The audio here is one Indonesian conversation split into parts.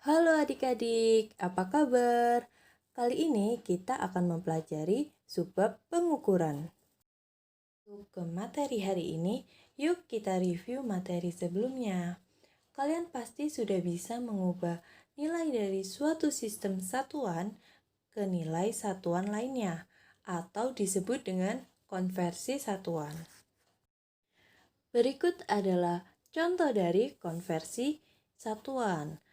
Halo adik-adik, apa kabar? Kali ini kita akan mempelajari subbab pengukuran. Untuk ke materi hari ini, yuk kita review materi sebelumnya. Kalian pasti sudah bisa mengubah nilai dari suatu sistem satuan ke nilai satuan lainnya, atau disebut dengan konversi satuan. Berikut adalah contoh dari konversi satuan.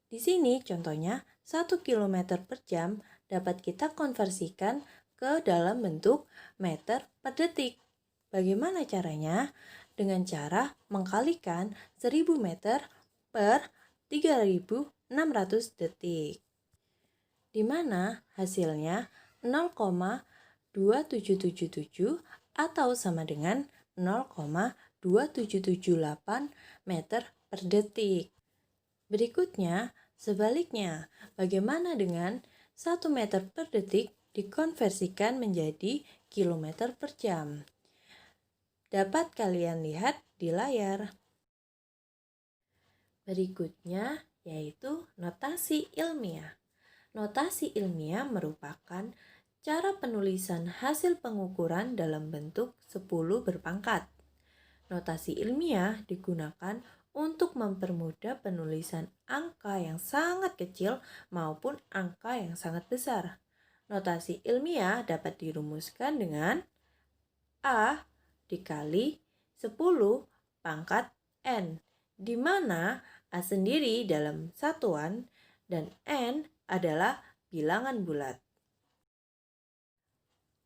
Di sini contohnya 1 km per jam dapat kita konversikan ke dalam bentuk meter per detik. Bagaimana caranya? Dengan cara mengkalikan 1000 meter per 3600 detik. Di mana hasilnya 0,2777 atau sama dengan 0,2778 meter per detik. Berikutnya, sebaliknya, bagaimana dengan 1 meter per detik dikonversikan menjadi kilometer per jam? Dapat kalian lihat di layar. Berikutnya yaitu notasi ilmiah. Notasi ilmiah merupakan cara penulisan hasil pengukuran dalam bentuk 10 berpangkat. Notasi ilmiah digunakan untuk mempermudah penulisan angka yang sangat kecil maupun angka yang sangat besar. Notasi ilmiah dapat dirumuskan dengan A dikali 10 pangkat N, di mana A sendiri dalam satuan dan N adalah bilangan bulat.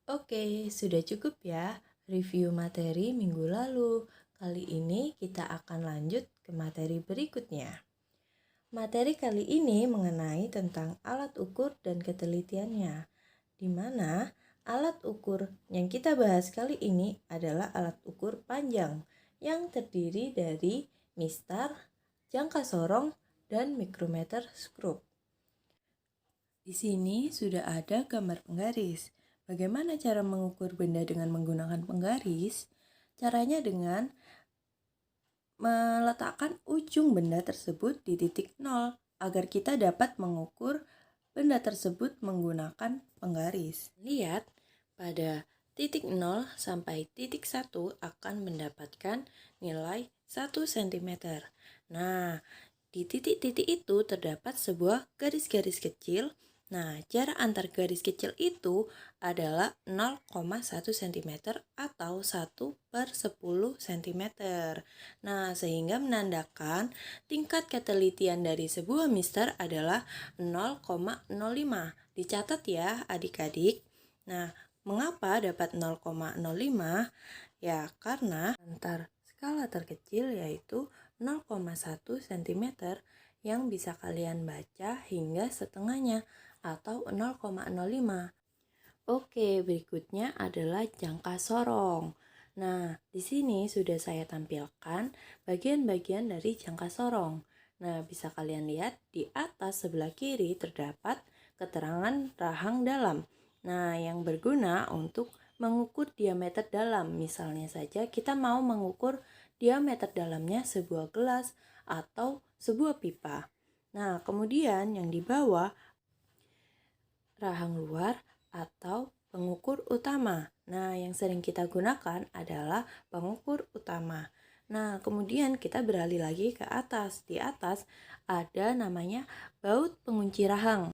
Oke, sudah cukup ya review materi minggu lalu. Kali ini kita akan lanjut ke materi berikutnya. Materi kali ini mengenai tentang alat ukur dan ketelitiannya, di mana alat ukur yang kita bahas kali ini adalah alat ukur panjang yang terdiri dari mistar, jangka sorong, dan mikrometer skrup. Di sini sudah ada gambar penggaris. Bagaimana cara mengukur benda dengan menggunakan penggaris? Caranya dengan meletakkan ujung benda tersebut di titik 0 agar kita dapat mengukur benda tersebut menggunakan penggaris. Lihat, pada titik 0 sampai titik 1 akan mendapatkan nilai 1 cm. Nah, di titik-titik itu terdapat sebuah garis-garis kecil. Nah, jarak antar garis kecil itu adalah 0,1 cm atau 1 per 10 cm. Nah, sehingga menandakan tingkat ketelitian dari sebuah mistar adalah 0,05. Dicatat ya adik-adik. Nah, mengapa dapat 0,05? Ya, karena antar skala terkecil yaitu 0,1 cm yang bisa kalian baca hingga setengahnya atau 0,05. Oke, berikutnya adalah jangka sorong. Nah, di sini sudah saya tampilkan bagian-bagian dari jangka sorong. Nah, bisa kalian lihat di atas sebelah kiri terdapat keterangan rahang dalam. Nah, yang berguna untuk mengukur diameter dalam. Misalnya saja kita mau mengukur diameter dalamnya sebuah gelas atau sebuah pipa. Nah, kemudian yang di bawah rahang luar atau pengukur utama. Nah, yang sering kita gunakan adalah pengukur utama. Nah, kemudian kita beralih lagi ke atas. Di atas ada namanya baut pengunci rahang.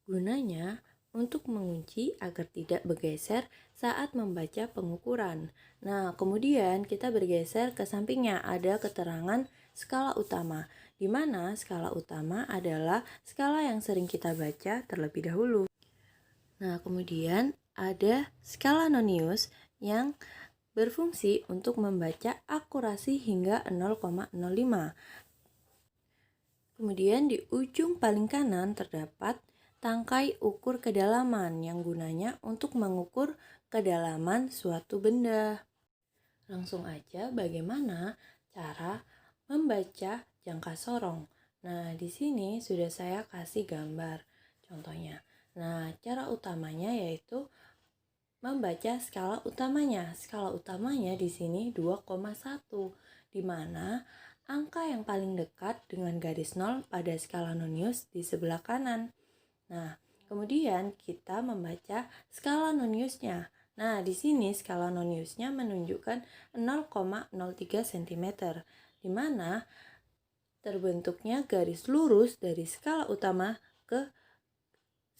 Gunanya untuk mengunci agar tidak bergeser saat membaca pengukuran. Nah, kemudian kita bergeser ke sampingnya, ada keterangan skala utama, di mana skala utama adalah skala yang sering kita baca terlebih dahulu. Nah, kemudian ada skala nonius yang berfungsi untuk membaca akurasi hingga 0,05. Kemudian di ujung paling kanan terdapat tangkai ukur kedalaman yang gunanya untuk mengukur kedalaman suatu benda. Langsung aja bagaimana cara membaca jangka sorong. Nah, di sini sudah saya kasih gambar contohnya. Nah, cara utamanya yaitu membaca skala utamanya. Skala utamanya di sini 2,1, di mana angka yang paling dekat dengan garis 0 pada skala nonius di sebelah kanan. Nah, kemudian kita membaca skala noniusnya. Nah, di sini skala noniusnya menunjukkan 0,03 cm, di mana terbentuknya garis lurus dari skala utama ke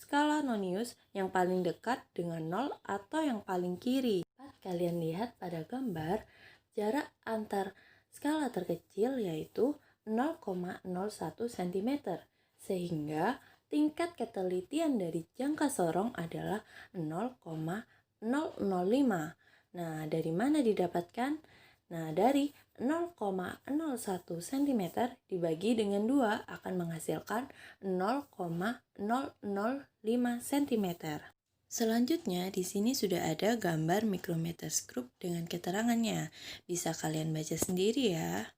skala nonius yang paling dekat dengan 0 atau yang paling kiri. Kalian lihat pada gambar, jarak antar skala terkecil yaitu 0,01 cm, sehingga tingkat ketelitian dari jangka sorong adalah 0,005. Nah, dari mana didapatkan? Nah, dari 0,01 cm dibagi dengan 2 akan menghasilkan 0,005 cm. Selanjutnya, di sini sudah ada gambar mikrometerskop dengan keterangannya. Bisa kalian baca sendiri ya.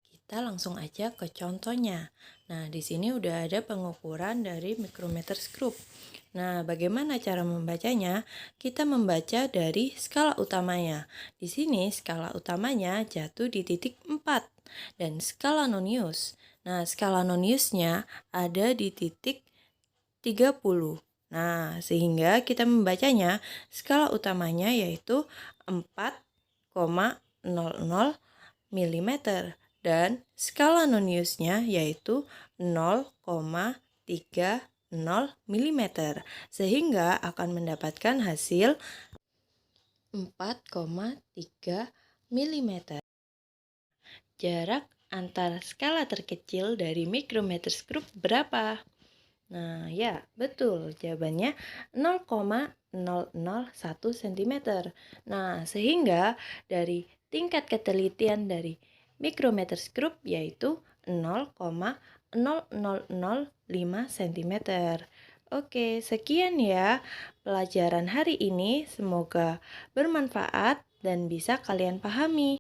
Kita langsung aja ke contohnya. Nah, di sini udah ada pengukuran dari mikrometerskop. Nah, bagaimana cara membacanya? Kita membaca dari skala utamanya. Di sini skala utamanya jatuh di titik 4 dan skala nonius. Nah, skala noniusnya ada di titik 30. Nah, sehingga kita membacanya skala utamanya yaitu 4,00 mm dan skala noniusnya yaitu 0,30 mm, sehingga akan mendapatkan hasil 4,3 mm. Jarak antara skala terkecil dari mikrometerskop berapa? Nah, ya, betul. Jawabannya 0,001 cm. Nah, sehingga dari tingkat ketelitian dari mikrometerskop yaitu 0,0005 cm. Oke, sekian ya pelajaran hari ini. Semoga bermanfaat dan bisa kalian pahami.